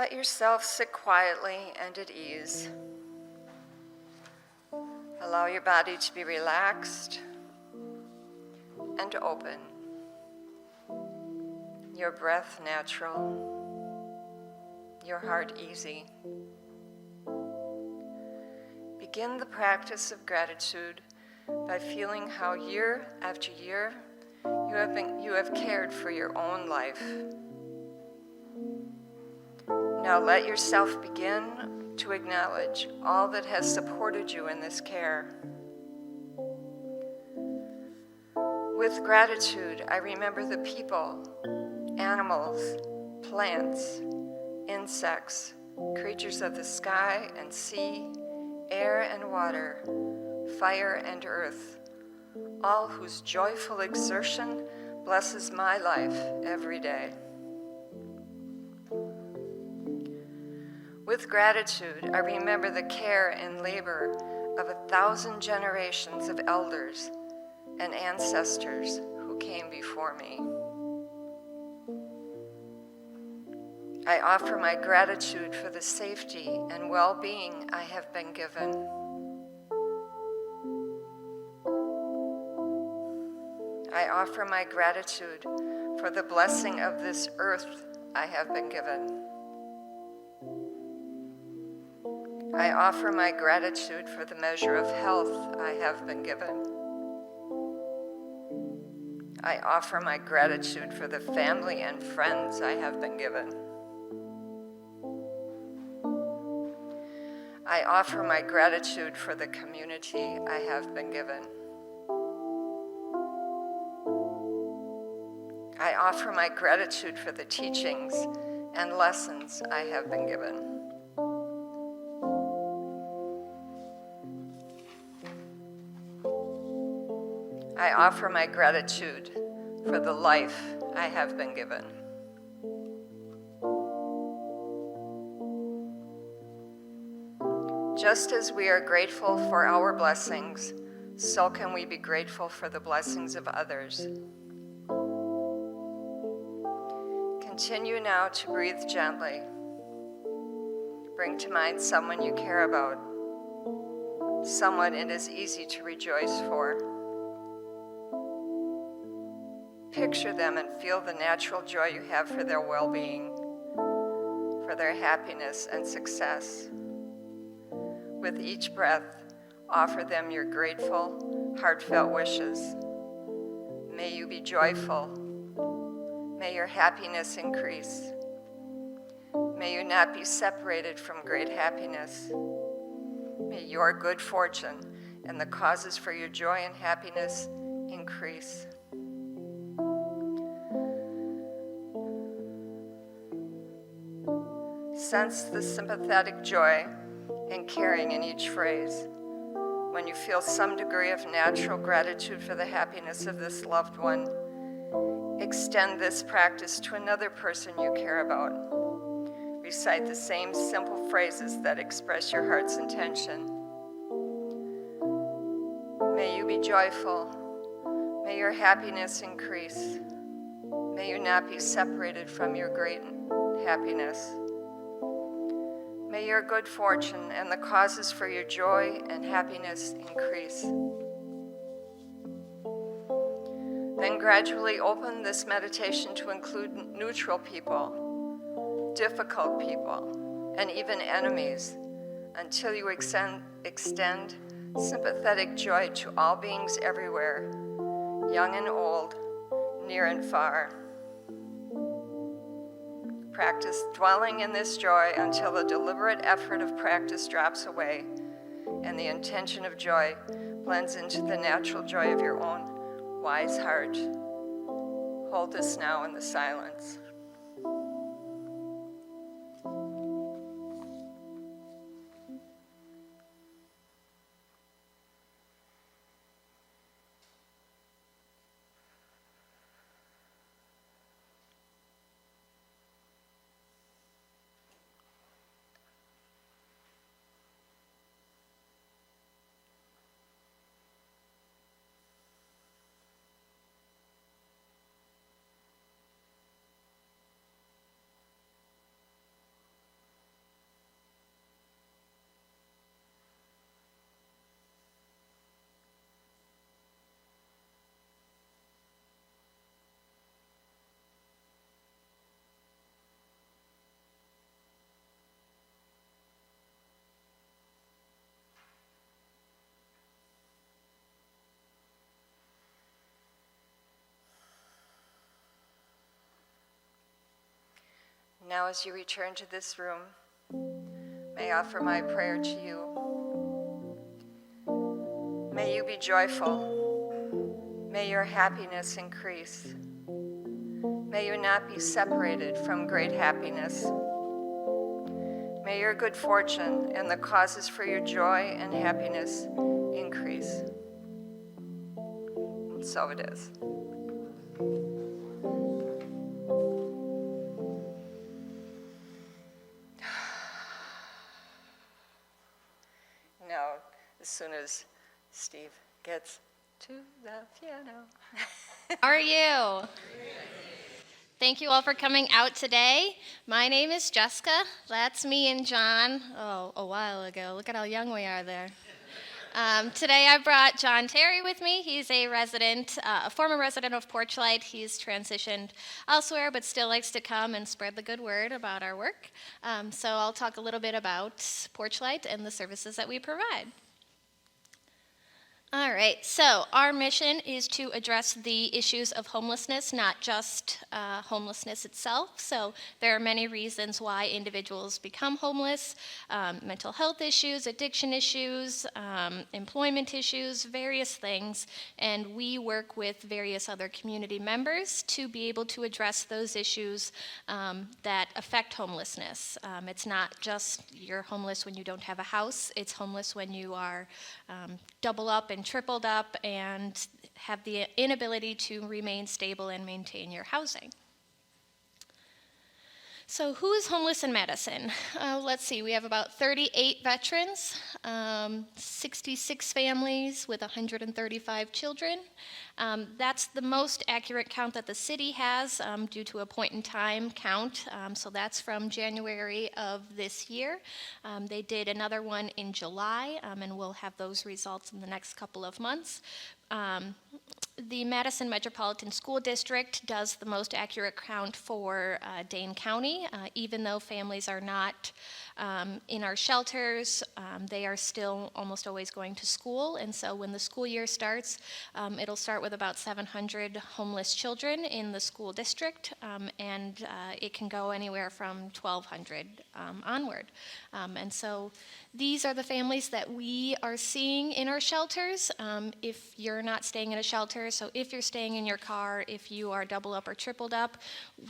Let yourself sit quietly and at ease. Allow your body to be relaxed and open. Your breath natural. Your heart easy. Begin the practice of gratitude by feeling how year after year you have cared for your own life. Now let yourself begin to acknowledge all that has supported you in this care. With gratitude, I remember the people, animals, plants, insects, creatures of the sky and sea, air and water, fire and earth, all whose joyful exertion blesses my life every day. With gratitude, I remember the care and labor of 1,000 generations of elders and ancestors who came before me. I offer my gratitude for the safety and well-being I have been given. I offer my gratitude for the blessing of this earth I have been given. I offer my gratitude for the measure of health I have been given. I offer my gratitude for the family and friends I have been given. I offer my gratitude for the community I have been given. I offer my gratitude for the teachings and lessons I have been given. I offer my gratitude for the life I have been given. Just as we are grateful for our blessings, so can we be grateful for the blessings of others. Continue now to breathe gently. Bring to mind someone you care about, someone it is easy to rejoice for. Picture them and feel the natural joy you have for their well-being, for their happiness and success. With each breath, offer them your grateful, heartfelt wishes. May you be joyful. May your happiness increase. May you not be separated from great happiness. May your good fortune and the causes for your joy and happiness increase. Sense the sympathetic joy and caring in each phrase. When you feel some degree of natural gratitude for the happiness of this loved one, extend this practice to another person you care about. Recite the same simple phrases that express your heart's intention. May you be joyful. May your happiness increase. May you not be separated from your great happiness. May your good fortune and the causes for your joy and happiness increase. Then gradually open this meditation to include neutral people, difficult people, and even enemies, until you extend sympathetic joy to all beings everywhere, young and old, near and far. Practice dwelling in this joy until the deliberate effort of practice drops away and the intention of joy blends into the natural joy of your own wise heart. Hold this now in the silence. Now as you return to this room, may I offer my prayer to you. May you be joyful. May your happiness increase. May you not be separated from great happiness. May your good fortune and the causes for your joy and happiness increase. And so it is. Now, as soon as Steve gets to the piano. How are you? Thank you all for coming out today. My name is Jessica. That's me and John. Oh, a while ago. Look at how young we are there. Today I brought John Terry with me. He's a resident, a former resident of Porchlight. He's transitioned elsewhere, but still likes to come and spread the good word about our work. So I'll talk a little bit about Porchlight and the services that we provide. All right, so our mission is to address the issues of homelessness, not just homelessness itself. So there are many reasons why individuals become homeless, mental health issues, addiction issues, employment issues, various things. And we work with various other community members to be able to address those issues that affect homelessness. It's not just you're homeless when you don't have a house, it's homeless when you are double up and tripled up and have the inability to remain stable and maintain your housing. So who is homeless in Madison? Let's see, we have about 38 veterans, 66 families with 135 children. That's the most accurate count that the city has due to a point-in-time count. So that's from January of this year. They did another one in July, and we'll have those results in the next couple of months. The Madison Metropolitan School District does the most accurate count for Dane County. Even though families are not in our shelters, they are still almost always going to school. And so when the school year starts, it'll start with about 700 homeless children in the school district, and it can go anywhere from 1,200 onward. And so these are the families that we are seeing in our shelters. If you're not staying in a shelter, so if you're staying in your car, if you are double up or tripled up,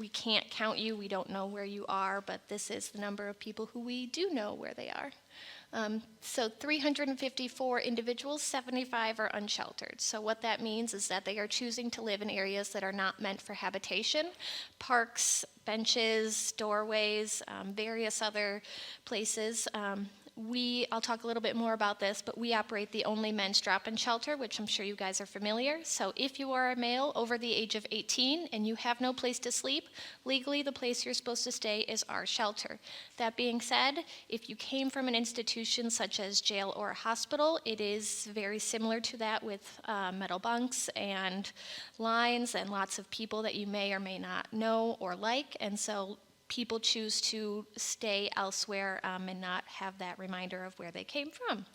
we can't count you. We don't know where you are, but this is the number of people who we do know where they are. So 354 individuals, 75 are unsheltered. So what that means is that they are choosing to live in areas that are not meant for habitation, parks, benches, doorways, various other places. I'll talk a little bit more about this, but we operate the only men's drop-in shelter, which I'm sure you guys are familiar. So if you are a male over the age of 18 and you have no place to sleep, legally the place you're supposed to stay is our shelter. That being said, if you came from an institution such as jail or a hospital, it is very similar to that with metal bunks and lines and lots of people that you may or may not know or like, and so people choose to stay elsewhere and not have that reminder of where they came from.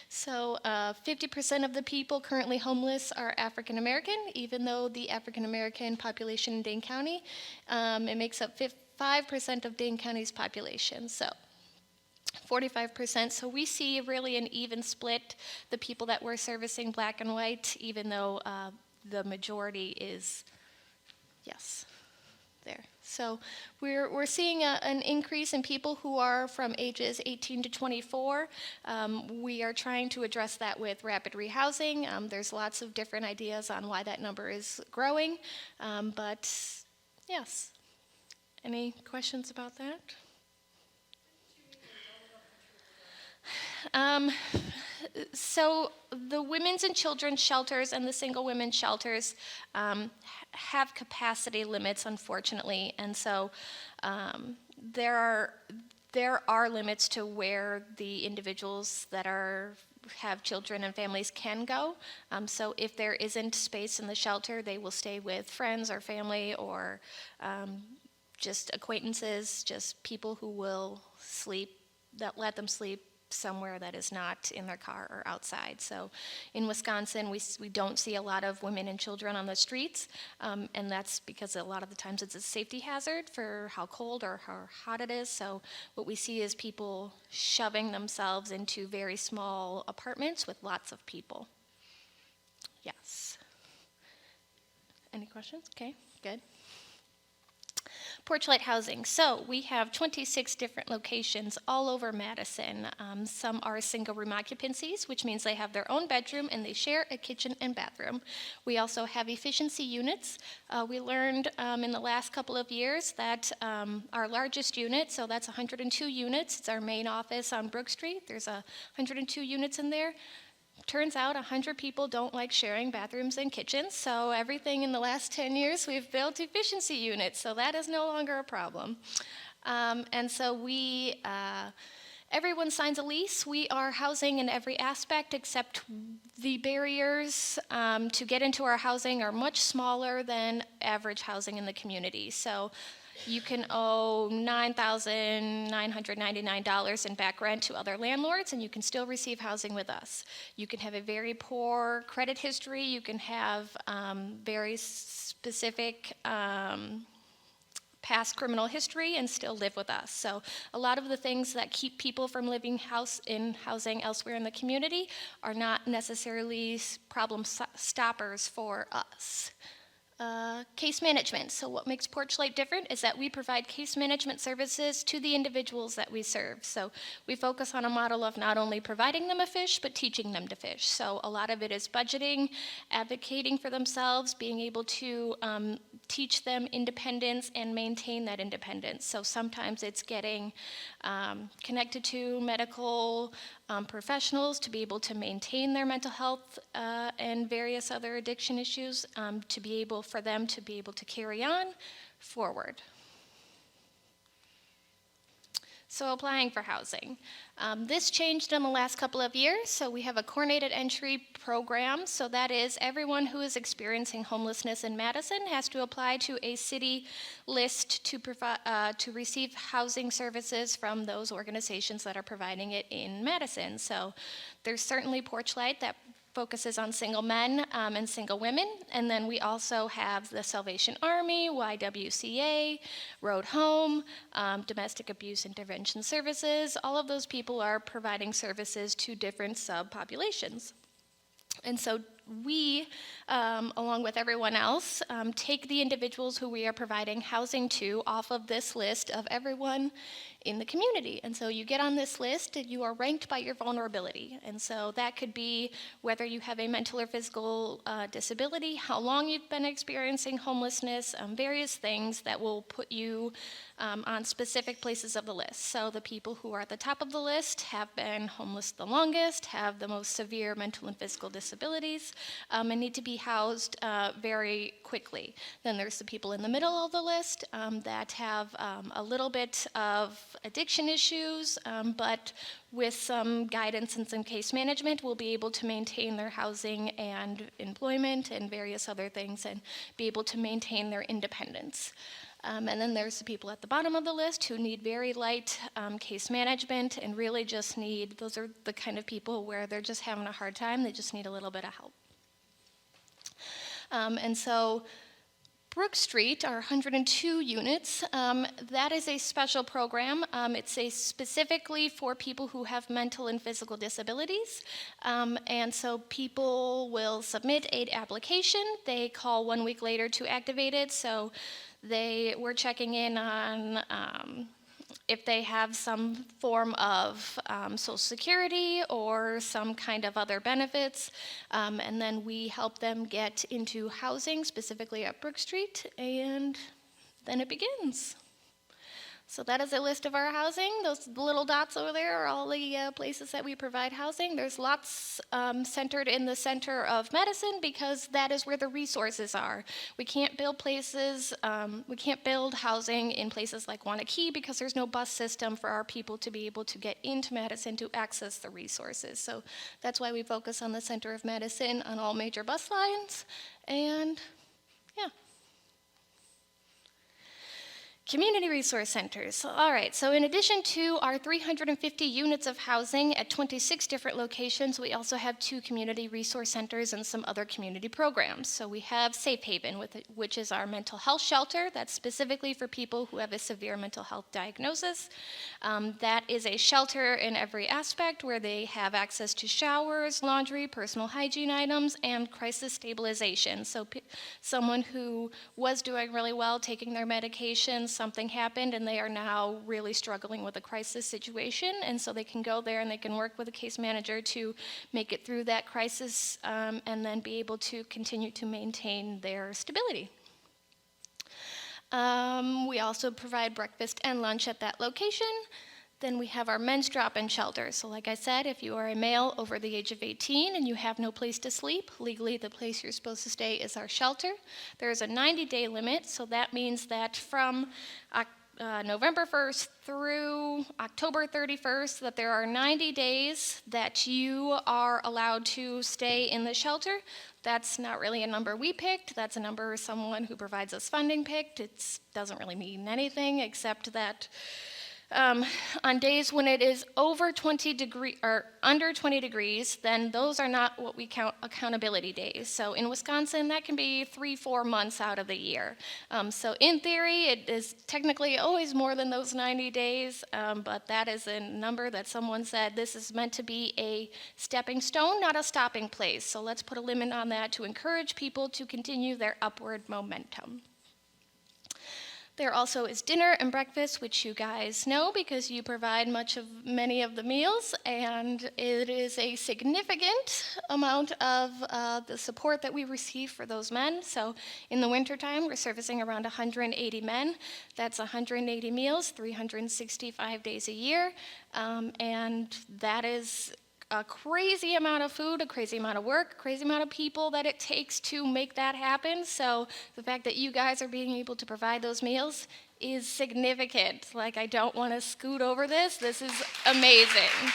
So 50% of the people currently homeless are African American, even though the African American population in Dane County, it makes up 5% of Dane County's population. So 45%, so we see really an even split, the people that we're servicing, black and white, even though the majority is, yes, there. So we're seeing an increase in people who are from ages 18 to 24. We are trying to address that with rapid rehousing. There's lots of different ideas on why that number is growing, but yes. Any questions about that? So the women's and children's shelters and the single women's shelters have capacity limits, unfortunately, and so there are limits to where the individuals that have children and families can go. So if there isn't space in the shelter, they will stay with friends or family or just acquaintances, just people who will sleep, that let them sleep somewhere that is not in their car or outside. So in Wisconsin, we don't see a lot of women and children on the streets, and that's because a lot of the times it's a safety hazard for how cold or how hot it is. So what we see is people shoving themselves into very small apartments with lots of people. Yes. Any questions? Okay, good. Porchlight housing. So we have 26 different locations all over Madison. Some are single room occupancies, which means they have their own bedroom and they share a kitchen and bathroom. We also have efficiency units. We learned in the last couple of years that our largest unit, so that's 102 units, it's our main office on Brook Street. There's 102 units in there. Turns out 100 people don't like sharing bathrooms and kitchens, so everything in the last 10 years we've built efficiency units, so that is no longer a problem. And so everyone signs a lease. We are housing in every aspect except the barriers to get into our housing are much smaller than average housing in the community. So you can owe $9,999 in back rent to other landlords, and you can still receive housing with us. You can have a very poor credit history. You can have very specific past criminal history and still live with us. So a lot of the things that keep people from living in housing elsewhere in the community are not necessarily problem stoppers for us. Case management. So what makes Porchlight different is that we provide case management services to the individuals that we serve. So we focus on a model of not only providing them a fish, but teaching them to fish. So a lot of it is budgeting, advocating for themselves, being able to teach them independence and maintain that independence. So sometimes it's getting connected to medical professionals to be able to maintain their mental health and various other addiction issues for them to be able to carry on forward. So applying for housing. This changed in the last couple of years, so we have a coordinated entry program. So that is everyone who is experiencing homelessness in Madison has to apply to a city list to receive housing services from those organizations that are providing it in Madison. So there's certainly Porchlight that focuses on single men and single women, and then we also have the Salvation Army, YWCA, Road Home, Domestic Abuse Intervention Services. All of those people are providing services to different subpopulations. And so we, along with everyone else, take the individuals who we are providing housing to off of this list of everyone in the community. And so you get on this list and you are ranked by your vulnerability. And so that could be whether you have a mental or physical disability, how long you've been experiencing homelessness, various things that will put you on specific places of the list. So the people who are at the top of the list have been homeless the longest, have the most severe mental and physical disabilities, and need to be housed very quickly. Then there's the people in the middle of the list that have a little bit of addiction issues, but with some guidance and some case management, will be able to maintain their housing and employment and various other things and be able to maintain their independence. And then there's the people at the bottom of the list who need very light case management and really just need, those are the kind of people where they're just having a hard time, they just need a little bit of help. And so Brook Street, our 102 units, that is a special program. It's specifically for people who have mental and physical disabilities. And so people will submit an application. They call 1 week later to activate it. So we're checking in on if they have some form of Social Security or some kind of other benefits, and then we help them get into housing, specifically at Brook Street, and then it begins. So that is a list of our housing. Those little dots over there are all the places that we provide housing. There's lots centered in the center of Madison because that is where the resources are. We can't build housing in places like Wanakee because there's no bus system for our people to be able to get into Madison to access the resources. So that's why we focus on the center of Madison on all major bus lines, and yeah. Community resource centers. All right, so in addition to our 350 units of housing at 26 different locations, we also have 2 community resource centers and some other community programs. So we have Safe Haven, which is our mental health shelter that's specifically for people who have a severe mental health diagnosis. That is a shelter in every aspect where they have access to showers, laundry, personal hygiene items, and crisis stabilization. So someone who was doing really well taking their medications, something happened and they are now really struggling with a crisis situation, and so they can go there and they can work with a case manager to make it through that crisis and then be able to continue to maintain their stability. We also provide breakfast and lunch at that location. Then we have our men's drop-in shelter. So like I said, if you are a male over the age of 18 and you have no place to sleep, legally the place you're supposed to stay is our shelter. There is a 90-day limit, so that means that from November 1st through October 31st, that there are 90 days that you are allowed to stay in the shelter. That's not really a number we picked. That's a number someone who provides us funding picked. It doesn't really mean anything except that on days when it is over 20 degrees or under 20 degrees, then those are not what we count accountability days. So in Wisconsin, that can be 3-4 months out of the year. So in theory, it is technically always more than those 90 days, but that is a number that someone said this is meant to be a stepping stone, not a stopping place. So let's put a limit on that to encourage people to continue their upward momentum. There also is dinner and breakfast, which you guys know because you provide many of the meals, and it is a significant amount of the support that we receive for those men. So in the wintertime, we're servicing around 180 men. That's 180 meals, 365 days a year, and that is a crazy amount of food, a crazy amount of work, a crazy amount of people that it takes to make that happen. So the fact that you guys are being able to provide those meals is significant. Like, I don't want to scoot over this. This is amazing.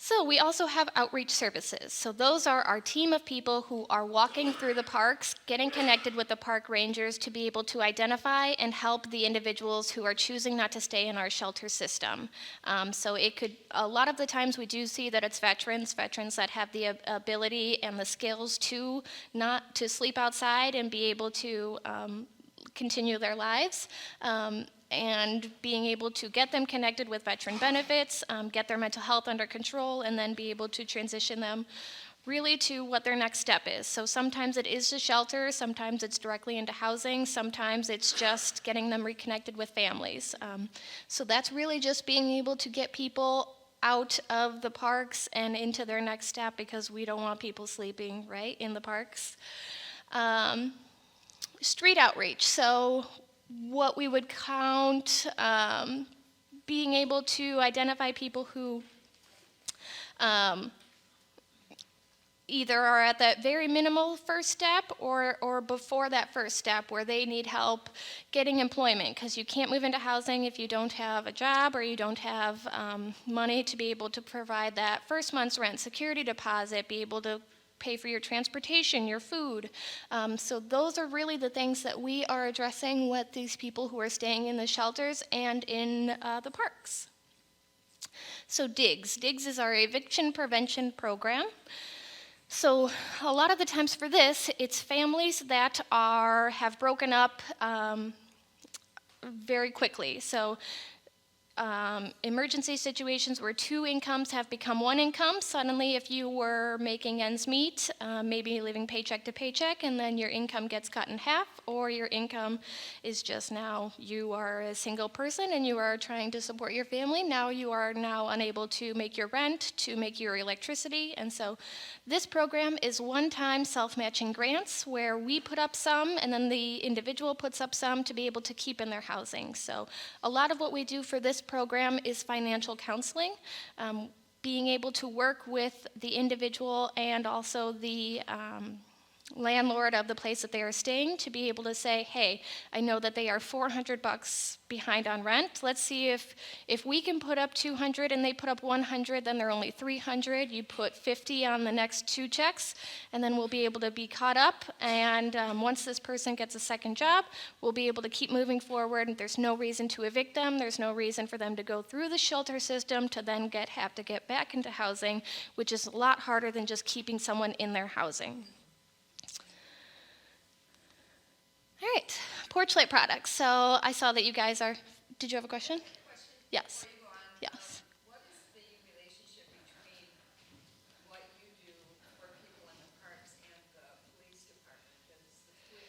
So we also have outreach services. So those are our team of people who are walking through the parks, getting connected with the park rangers to be able to identify and help the individuals who are choosing not to stay in our shelter system. So it could, a lot of the times we do see that it's veterans that have the ability and the skills to not to sleep outside and be able to continue their lives. And being able to get them connected with veteran benefits, get their mental health under control, and then be able to transition them really to what their next step is. So sometimes it is a shelter, sometimes it's directly into housing, sometimes it's just getting them reconnected with families. So that's really just being able to get people out of the parks and into their next step, because we don't want people sleeping, right, in the parks. Street outreach. So what we would count being able to identify people who either are at that very minimal first step or before that first step where they need help getting employment, because you can't move into housing if you don't have a job or you don't have money to be able to provide that first month's rent, security deposit, be able to pay for your transportation, your food. So those are really the things that we are addressing with these people who are staying in the shelters and in the parks. So DIGS. DIGS is our eviction prevention program. So a lot of the times for this, it's families that have broken up very quickly. So emergency situations where 2 incomes have become 1 income. Suddenly, if you were making ends meet, maybe living paycheck to paycheck, and then your income gets cut in half, or your income is just now you are a single person and you are trying to support your family. Now you are unable to make your rent, to make your electricity, and so this program is one-time self-matching grants where we put up some and then the individual puts up some to be able to keep in their housing. So a lot of what we do for this program is financial counseling, being able to work with the individual and also the landlord of the place that they are staying to be able to say, hey, I know that they are $400 behind on rent. Let's see if we can put up 200 and they put up 100, then they're only 300. You put 50 on the next 2 checks, and then we'll be able to be caught up. And once this person gets a second job, we'll be able to keep moving forward. There's no reason to evict them. There's no reason for them to go through the shelter system to then have to get back into housing, which is a lot harder than just keeping someone in their housing. All right, Porchlight products. So I saw that you guys are, did you have a question? Yes. Yes. What is the relationship between what you do for people in the parks and the police department?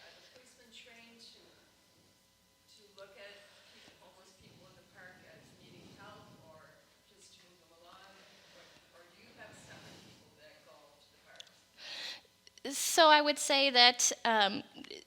Are the policemen trained to look at homeless people in the park as needing help or just to move them along? Or do you have separate people that go to the parks? So I would say that,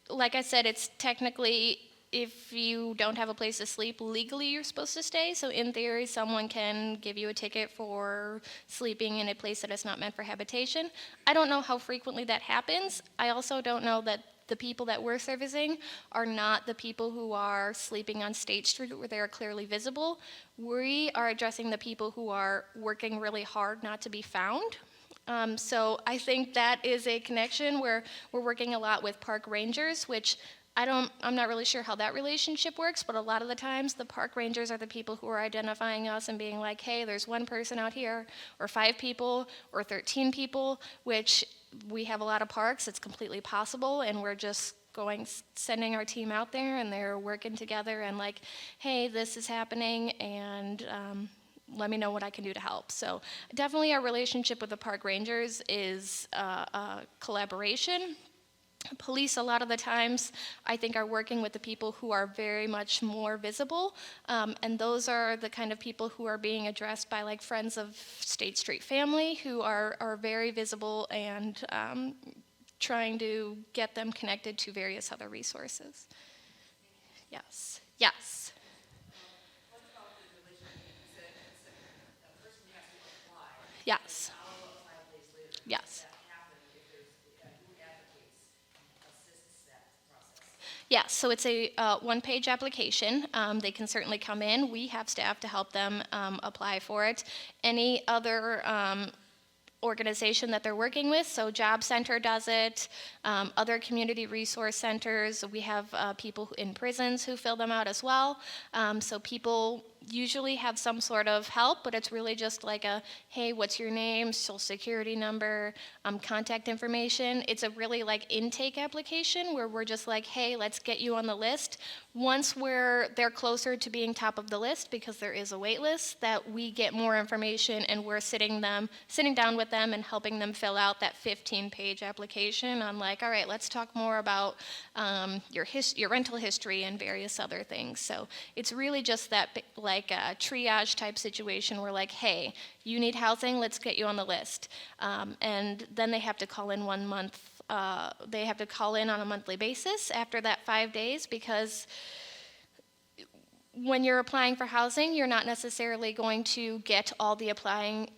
like I said, it's technically, if you don't have a place to sleep, legally you're supposed to stay. So in theory, someone can give you a ticket for sleeping in a place that is not meant for habitation. I don't know how frequently that happens. I also don't know that the people that we're servicing are not the people who are sleeping on State Street where they are clearly visible. We are addressing the people who are working really hard not to be found. So I think that is a connection where we're working a lot with park rangers, which I'm not really sure how that relationship works, but a lot of the times the park rangers are the people who are identifying us and being like, hey, there's one person out here, or 5 people, or 13 people, which we have a lot of parks. It's completely possible, and we're just sending our team out there, and they're working together and like, hey, this is happening, and let me know what I can do to help. So definitely our relationship with the park rangers is a collaboration. Police, a lot of the times, I think, are working with the people who are very much more visible, and those are the kind of people who are being addressed by like friends of State Street family who are very visible and trying to get them connected to various other resources. Yes. Yes. Yes. Yes. Yes, so it's a one-page application. They can certainly come in. We have staff to help them apply for it. Any other organization that they're working with, so Job Center does it, other community resource centers. We have people in prisons who fill them out as well. So people usually have some sort of help, but it's really just like a, hey, what's your name, social security number, contact information. It's a really like intake application where we're just like, hey, let's get you on the list. Once they're closer to being top of the list, because there is a wait list, that we get more information and we're sitting down with them and helping them fill out that 15-page application on like, all right, let's talk more about your rental history and various other things. So it's really just that like a triage type situation where like, hey, you need housing, let's get you on the list. And then they have to call in 1 month. They have to call in on a monthly basis after that 5 days, because when you're applying for housing, you're not necessarily going to get all the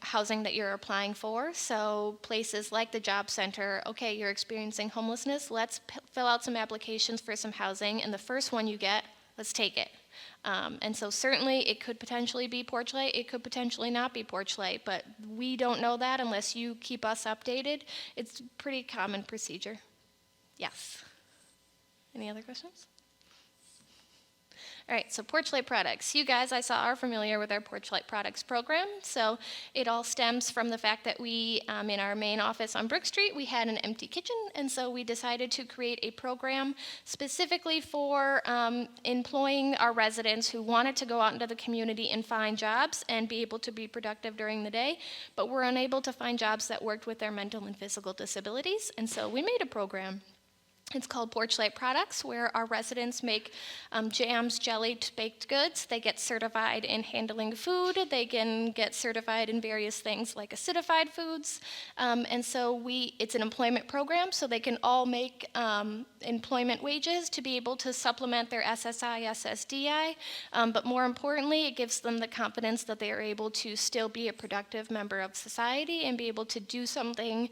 housing that you're applying for. So places like the Job Center, okay, you're experiencing homelessness, let's fill out some applications for some housing, and the first one you get, let's take it. And so certainly it could potentially be Porchlight, it could potentially not be Porchlight, but we don't know that unless you keep us updated. It's pretty common procedure. Yes. Any other questions? All right, so Porchlight products. You guys, I saw, are familiar with our Porchlight products program. So it all stems from the fact that we, in our main office on Brook Street, we had an empty kitchen, and so we decided to create a program specifically for employing our residents who wanted to go out into the community and find jobs and be able to be productive during the day, but were unable to find jobs that worked with their mental and physical disabilities. And so we made a program. It's called Porchlight Products, where our residents make jams, jelly, baked goods. They get certified in handling food. They can get certified in various things like acidified foods. And so it's an employment program, so they can all make employment wages to be able to supplement their SSI, SSDI. But more importantly, it gives them the confidence that they are able to still be a productive member of society and be able to do something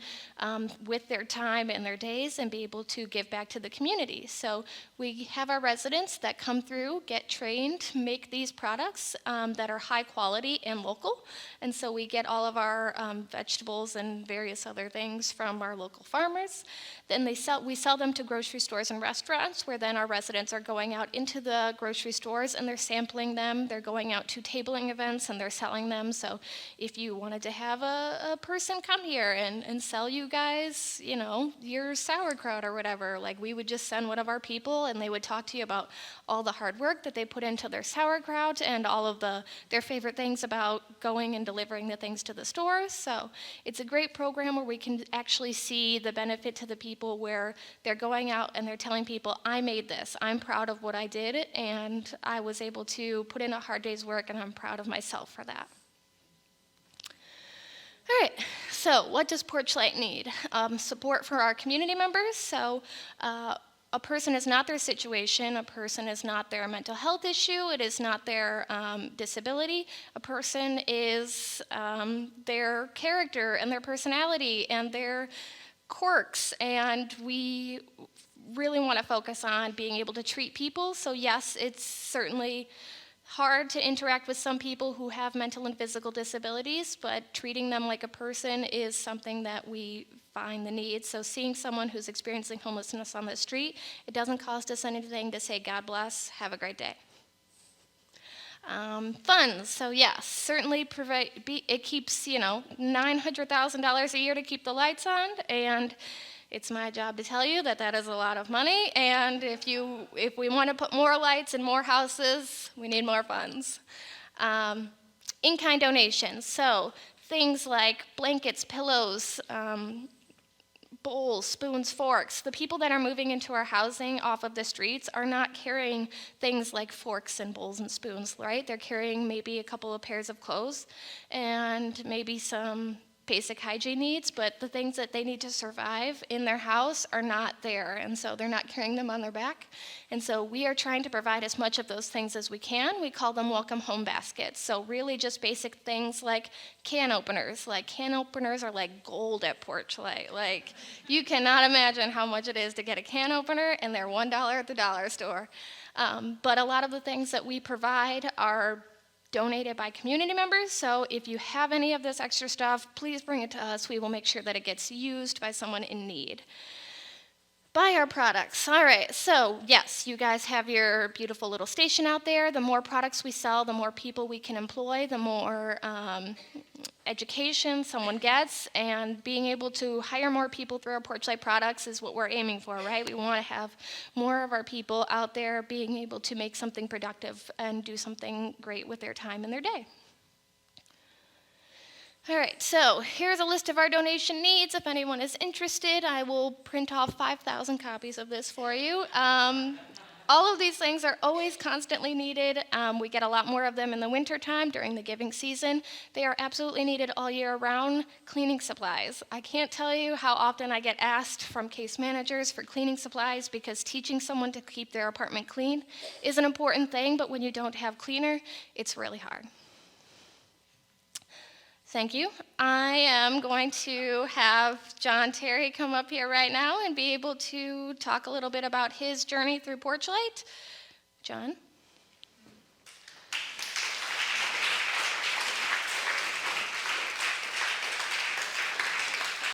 with their time and their days and be able to give back to the community. So we have our residents that come through, get trained, make these products that are high quality and local. And so we get all of our vegetables and various other things from our local farmers. Then we sell them to grocery stores and restaurants, where then our residents are going out into the grocery stores and they're sampling them. They're going out to tabling events and they're selling them. So if you wanted to have a person come here and sell you guys, your sauerkraut or whatever, like we would just send one of our people and they would talk to you about all the hard work that they put into their sauerkraut and all of their favorite things about going and delivering the things to the stores. So it's a great program where we can actually see the benefit to the people, where they're going out and they're telling people, I made this, I'm proud of what I did, and I was able to put in a hard day's work, and I'm proud of myself for that. All right, so what does Porchlight need? Support for our community members. So a person is not their situation, a person is not their mental health issue, it is not their disability. A person is their character and their personality and their quirks, and we really want to focus on being able to treat people. So yes, it's certainly hard to interact with some people who have mental and physical disabilities, but treating them like a person is something that we find the need. So seeing someone who's experiencing homelessness on the street, it doesn't cost us anything to say, God bless, have a great day. Funds, so yes, certainly it keeps, $900,000 a year to keep the lights on, and it's my job to tell you that that is a lot of money, and if we want to put more lights in more houses, we need more funds. In-kind donations, so things like blankets, pillows, bowls, spoons, forks. The people that are moving into our housing off of the streets are not carrying things like forks and bowls and spoons, right? They're carrying maybe a couple of pairs of clothes and maybe some basic hygiene needs, but the things that they need to survive in their house are not there, and so they're not carrying them on their back. And so we are trying to provide as much of those things as we can. We call them welcome home baskets. So really just basic things like can openers. Like can openers are like gold at Porchlight. Like you cannot imagine how much it is to get a can opener, and they're $1 at the dollar store. But a lot of the things that we provide are donated by community members, so if you have any of this extra stuff, please bring it to us. We will make sure that it gets used by someone in need. Buy our products. All right, so yes, you guys have your beautiful little station out there. The more products we sell, the more people we can employ, the more education someone gets, and being able to hire more people through our Porchlight products is what we're aiming for, right? We want to have more of our people out there being able to make something productive and do something great with their time and their day. All right, so here's a list of our donation needs. If anyone is interested, I will print off 5,000 copies of this for you. All of these things are always constantly needed. We get a lot more of them in the wintertime during the giving season. They are absolutely needed all year round. Cleaning supplies. I can't tell you how often I get asked from case managers for cleaning supplies, because teaching someone to keep their apartment clean is an important thing, but when you don't have cleaner, it's really hard. Thank you. I am going to have John Terry come up here right now and be able to talk a little bit about his journey through Porchlight. John?